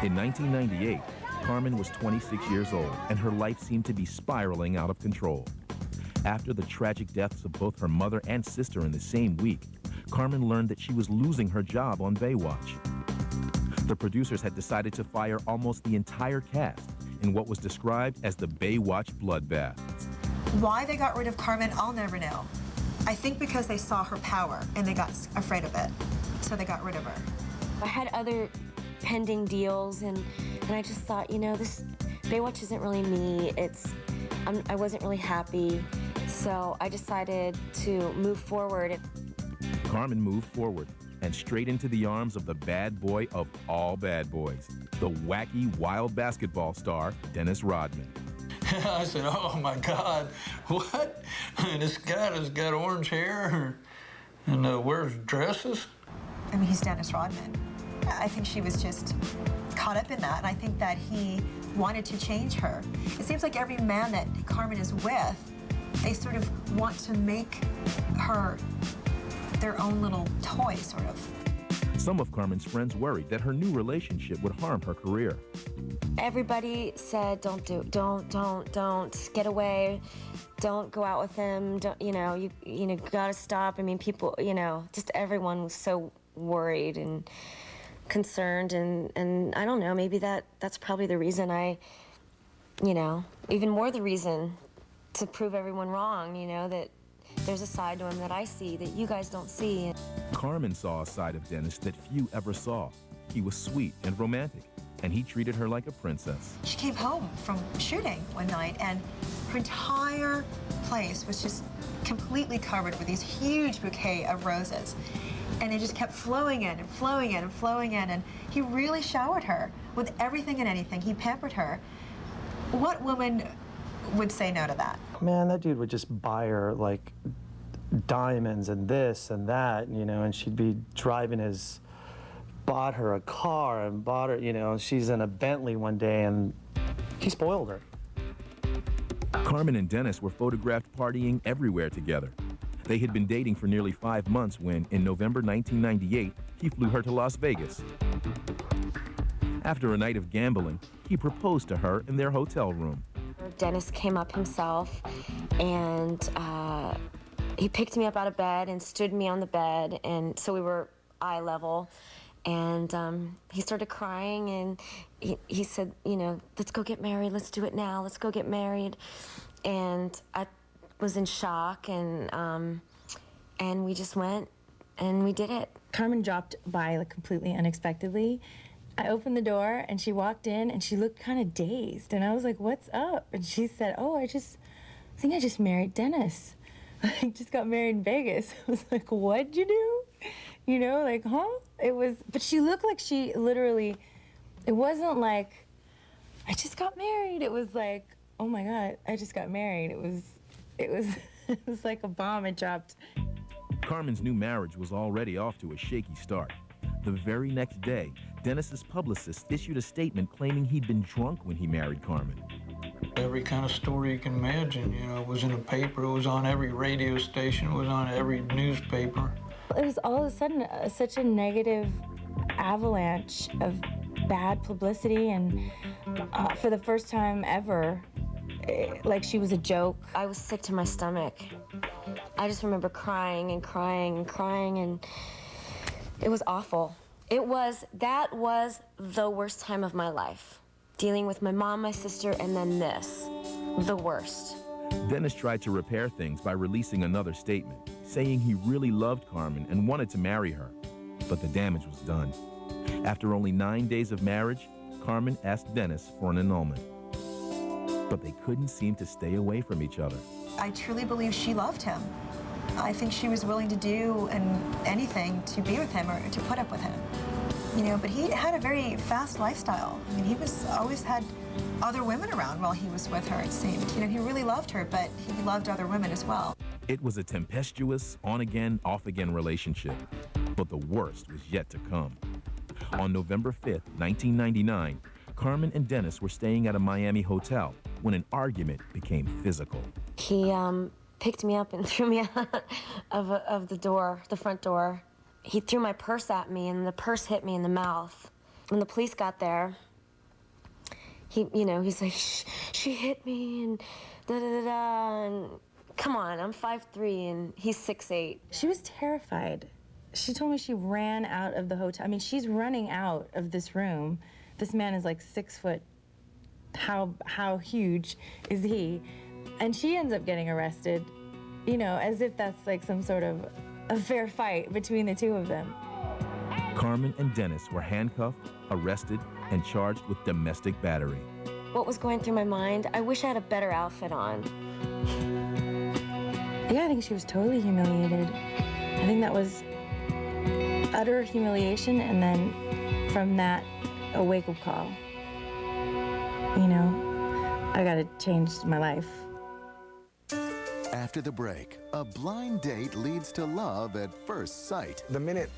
In 1998, Carmen was 26 years old, and her life seemed to be spiraling out of control. After the tragic deaths of both her mother and sister in the same week, Carmen learned that she was losing her job on Baywatch. The producers had decided to fire almost the entire cast in what was described as the Baywatch bloodbath. Why they got rid of Carmen, I'll never know. I think because they saw her power and they got afraid of it, so they got rid of her. I had other pending deals, and I just thought, you know, this Baywatch isn't really me. I wasn't really happy, so I decided to move forward. Carmen moved forward and straight into the arms of the bad boy of all bad boys, the wacky, wild basketball star, Dennis Rodman. I said, oh my God, what? This guy has got orange hair and wears dresses? I mean, he's Dennis Rodman. I think she was just caught up in that, and I think that he wanted to change her. It seems like every man that Carmen is with, they sort of want to make her their own little toy, sort of. Some of Carmen's friends worried that her new relationship would harm her career. Everybody said, don't get away, don't go out with him, don't, you gotta stop. I mean, people, just everyone was so worried and concerned, and I don't know, maybe that's probably the reason even more the reason to prove everyone wrong, that there's a side to him that I see that you guys don't see. Carmen saw a side of Dennis that few ever saw. He was sweet and romantic, and he treated her like a princess. She came home from shooting one night, and her entire place was just completely covered with these huge bouquet of roses. And it just kept flowing in and flowing in and flowing in, and he really showered her with everything and anything. He pampered her. What woman would say no to that? Man, that dude would just buy her, like, diamonds and this and that, and she'd be driving bought her a car and bought her, she's in a Bentley one day, and he spoiled her. Carmen and Dennis were photographed partying everywhere together. They had been dating for nearly 5 months when, in November 1998, he flew her to Las Vegas. After a night of gambling, he proposed to her in their hotel room. Dennis came up himself, and he picked me up out of bed and stood me on the bed, and so we were eye level, and he started crying, and he said, let's go get married, let's do it now, let's go get married. And I was in shock, and we just went, and we did it. Carmen dropped by, like, completely unexpectedly. I opened the door, and she walked in, and she looked kind of dazed, and I was like, what's up? And she said, oh, I think I just married Dennis. I just got married in Vegas. I was like, what'd you do? Huh? But she looked like she literally, it wasn't like, I just got married. It was like, oh my God, I just got married. It was like a bomb had dropped. Carmen's new marriage was already off to a shaky start. The very next day, Dennis's publicist issued a statement claiming he'd been drunk when he married Carmen. Every kind of story you can imagine, it was in the paper, it was on every radio station, it was on every newspaper. It was all of a sudden such a negative avalanche of bad publicity, and for the first time ever, like she was a joke. I was sick to my stomach. I just remember crying and crying and crying, and it was awful. That was the worst time of my life. Dealing with my mom, my sister, and then this. The worst. Dennis tried to repair things by releasing another statement, saying he really loved Carmen and wanted to marry her. But the damage was done. After only 9 days of marriage, Carmen asked Dennis for an annulment. But they couldn't seem to stay away from each other. I truly believe she loved him. I think she was willing to do anything to be with him or to put up with him. But he had a very fast lifestyle. I mean, he always had other women around while he was with her, it seemed. He really loved her, but he loved other women as well. It was a tempestuous, on-again, off-again relationship. But the worst was yet to come. On November 5th, 1999, Carmen and Dennis were staying at a Miami hotel when an argument became physical. He picked me up and threw me out of the front door. He threw my purse at me, and the purse hit me in the mouth. When the police got there, he's like, she hit me and da-da-da-da, and come on, I'm 5'3", and he's 6'8". She was terrified. She told me she ran out of the hotel. I mean, she's running out of this room. This man is like 6 foot. How huge is he? And she ends up getting arrested, as if that's like some sort of a fair fight between the two of them. Carmen and Dennis were handcuffed, arrested, and charged with domestic battery. What was going through my mind? I wish I had a better outfit on. Yeah, I think she was totally humiliated. I think that was utter humiliation, and then from that, a wake-up call. I gotta change my life. After the break, a blind date leads to love at first sight. The minute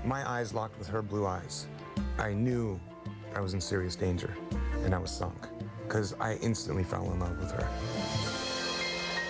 my eyes locked with her blue eyes, I knew I was in serious danger, and I was sunk, because I instantly fell in love with her.